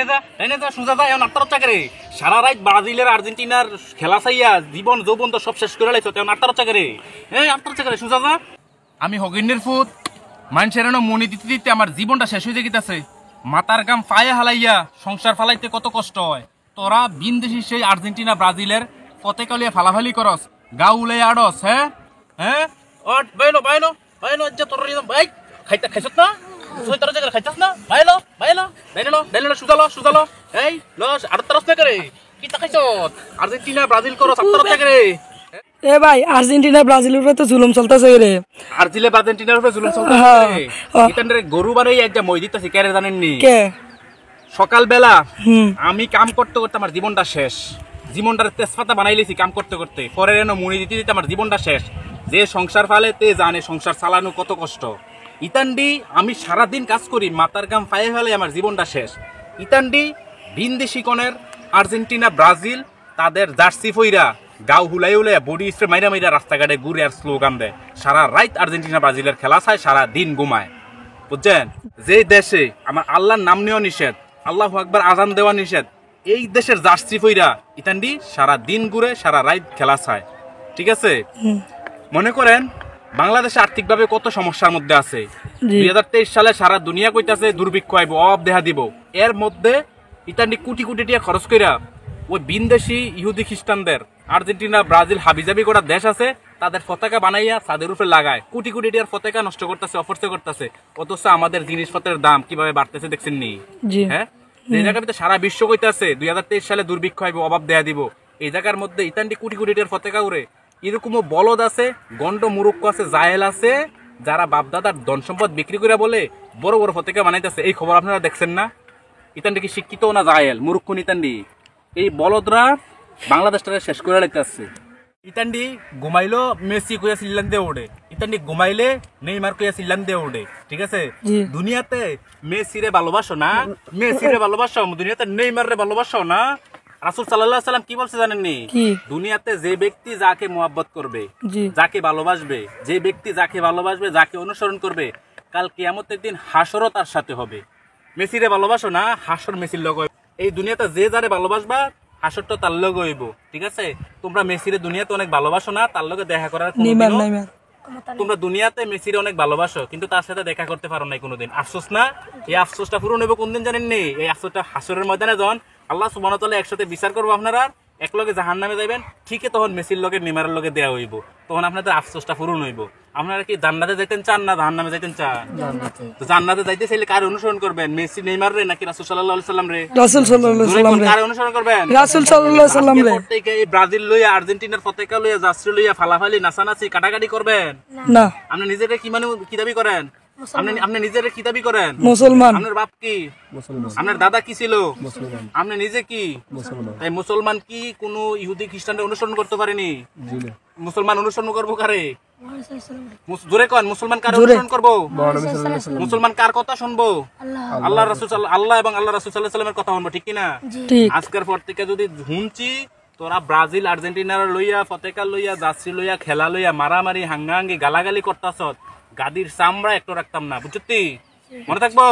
ডাইনে যা সুজা যা এখন আটটা চাকরে সারা রাত ব্রাজিলের আর্জেন্টিনার খেলা চাইয়া জীবন যৌবন তো সব শেষ করে লাইছো এখন আটটা চাকরে আটটা চাকরে সুজা যা আমি হগিনের ফুট মানুষের মনে দিতে দিতে আমার জীবনটা শেষ হয়ে গেছে মাথার গাম পায়ে হালাইয়া সংসার ফালাইতে কত কষ্ট হয় তোরা বিনদেশি সেই আর্জেন্টিনা ব্রাজিলের পতাকালিয়া ফালাফালি করস গা উলাই আড়স হ্যাঁ বাইলো বাইলো বাইলো তোর ভাই খাইছত না তোর জায়গা খাইতাস না বাইলো বাইলো ডাইলো সুজালো এই লস আর তরস না করে কি তাকাইছ আর্জেন্টিনা ব্রাজিল করস আত্তর চাকরে এ ভাই আর্জেন্টিনা ব্রাজিলের উপরে তো জুলুম চলতেছে রে আর্জেন্টিনার উপরে জুলুম চলতেছে এখানে গরু বানাই একটা মই দিতেছি কে রে জানেননি কে সকাল বেলা আমি কাম করতে করতে আমার জীবনটা শেষ জীবনটার তেজপাতা বানাই লিছি কাম করতে করতে পরে এনে মুড়ি দিতে দিতে আমার জীবনটা শেষ যে সংসার ফালেতে জানে সংসার চালানো কত কষ্ট ইতান্ডি আমি সারাদিন কাজ করি মাথার গাম পায়ে ফেলে আমার জীবনটা শেষ ইতান্ডি ভিনদেশি কনের আর্জেন্টিনা ব্রাজিল তাদের জার্সি ফইরা গাও হুলাই হুলাই বডি স্প্রে মাইরা মাইরা রাস্তাঘাটে ঘুরে আর স্লোগান দেয় সারা রাত আর্জেন্টিনা ব্রাজিলের খেলা চায় সারা দিন ঘুমায় বুঝছেন যে দেশে আমার আল্লাহর নাম নেওয়া নিষেধ আল্লাহু আকবার আজান দেওয়া নিষেধ এই দেশের জার্সি ফইরা ইতান্ডি সারা দিন ঘুরে সারা রাত খেলা চায় ঠিক আছে মনে করেন বাংলাদেশে আর্থিকভাবে কত সমস্যার মধ্যে আছে 2023 সালে সারা দুনিয়া কইতাছে দুর্ভিক্ষ আইব অভাব দেখা দিব এর মধ্যে ইতান্ডি কোটি কোটি টাকা খরচ কইরা ওই বিনদেশি ইহুদি খ্রিস্টানদের আর্জেন্টিনা ব্রাজিল হাবিজাবি করা দেশ আছে তাদের পতাকা বানাইয়া তাদের উপরে লাগায় কোটি কোটি টাকার পতাকা নষ্ট করতেছে অপচয় করতেছে অথচ আমাদের জিনিসপত্রের দাম কিভাবে বাড়তেছে দেখছেন নি হ্যাঁ এই জায়গাতে সারা বিশ্ব কইতাছে 2023 সালে দুর্ভিক্ষ আইব অভাব দেখা দিব এই জায়গার মধ্যে ইতান্ডি কোটি কোটি টাকার পতাকা উড়ে এরকমও বলদ আছে গন্ড মুরুক্ষ আছে জাহেল আছে যারা বাপদাদার ধন সম্পদ বিক্রি করে বলে বড় বড় পতাকা বানাইতেছে এই খবর আপনারা দেখছেন না ইতান্ডি কি শিক্ষিত না জাহেল মুরুক্ষ ইতান্ডি এই বলদরা বাংলাদেশটাকে শেষ করে লাইতেছে ইতান্ডি ঘুমাইলো মেসি কইয়া সিল্লান দিয়ে ওড়ে ইতান্ডি ঘুমাইলে নেইমার কইয়া সিল্লান দিয়ে ওড়ে ঠিক আছে দুনিয়াতে মেসিরে ভালোবাসো না মেসিরে ভালোবাসো দুনিয়াতে নেইমারে ভালোবাসো না রাসূল সাল্লাল্লাহু আলাইহি সাল্লাম কি বলছে জানেননি দুনিয়াতে যে ব্যক্তি যাকে মুহাব্বত করবে যাকে ভালোবাসবে যে ব্যক্তি যাকে ভালোবাসবে যাকে অনুসরণ করবে কাল কিয়ামতের দিন হাসরও তার সাথে হবে মেসিরে ভালোবাসো না হাসর মেসির লগে এই দুনিয়াতে যে যারে ভালোবাসবা হাসরটা তার লগে হইব ঠিক আছে তোমরা মেসিরে দুনিয়াতে অনেক ভালোবাসো না তার লগে দেখা করার তোমরা দুনিয়াতে মেসিরে অনেক ভালোবাসো কিন্তু তার সাথে দেখা করতে পারো না কোনোদিন আফসোস না এই আফসোসটা পূরণ হইব কোনদিন জানেননি এই আফসোসটা হাসরের ময়দানে যখন আল্লাহ সুবহানাহু ওয়া তাআলা একসাথে বিচার করবো আপনারা এক লগে জাহান্নামে যাবেন ঠিকই তখন মেসির লগে নেইমারের লগে দেয়া হইব তখন আপনাদের আফসোসটা পূরণ হইব আপনারা কি জান্নাতে যাইতেন চান না জাহান্নামে যাইতেন চান তো জান্নাতে যাইতে চাইলে কার অনুসরণ করবেন মেসি নেইমার রে নাকি রাসূল সাল্লাল্লাহু আলাইহি সাল্লাম রে রাসূল সাল্লাল্লাহু আলাইহি সাল্লাম রে কার অনুসরণ করবেন রাসূল সাল্লাল্লাহু আলাইহি সাল্লাম রে এই ব্রাজিল লইয়া আর্জেন্টিনার পতাকা লইয়া জার্সি লইয়া ফালাফালি নাচানাচি কাটাকাটি করবেন না আপনি নিজেরে কি মানে কি দাবি করেন আপনি নিজের কি দাবি করেন মুসলমান আপনার বাপ কি মুসলমান আপনার দাদা কি ছিল মুসলমান আপনি নিজে কি মুসলমান তাই মুসলমান কি কোন ইহুদি খ্রিস্টানদের অনুসরণ করতে পারেনি মুসলমান অনুসরণ করবো কারে জোরে কোন মুসলমান কার অনুসরণ করবো মুসলমান কার কথা শুনবো আল্লাহ রাসূল আল্লাহ এবং আল্লাহ রাসূল সাল্লাল্লাহু আলাইহি ওয়াসাল্লামের কথা শুনবো ঠিক কি না আজকের পর থেকে যদি শুনছি তোরা ব্রাজিল আর্জেন্টিনার লইয়া পতাকা লইয়া জার্সি লইয়া খেলা লইয়া মারামারি হাঙ্গাহাঙ্গি গালাগালি করতাছ গাদির চামড়া একটু রাখতাম না বুঝছি মনে থাকবো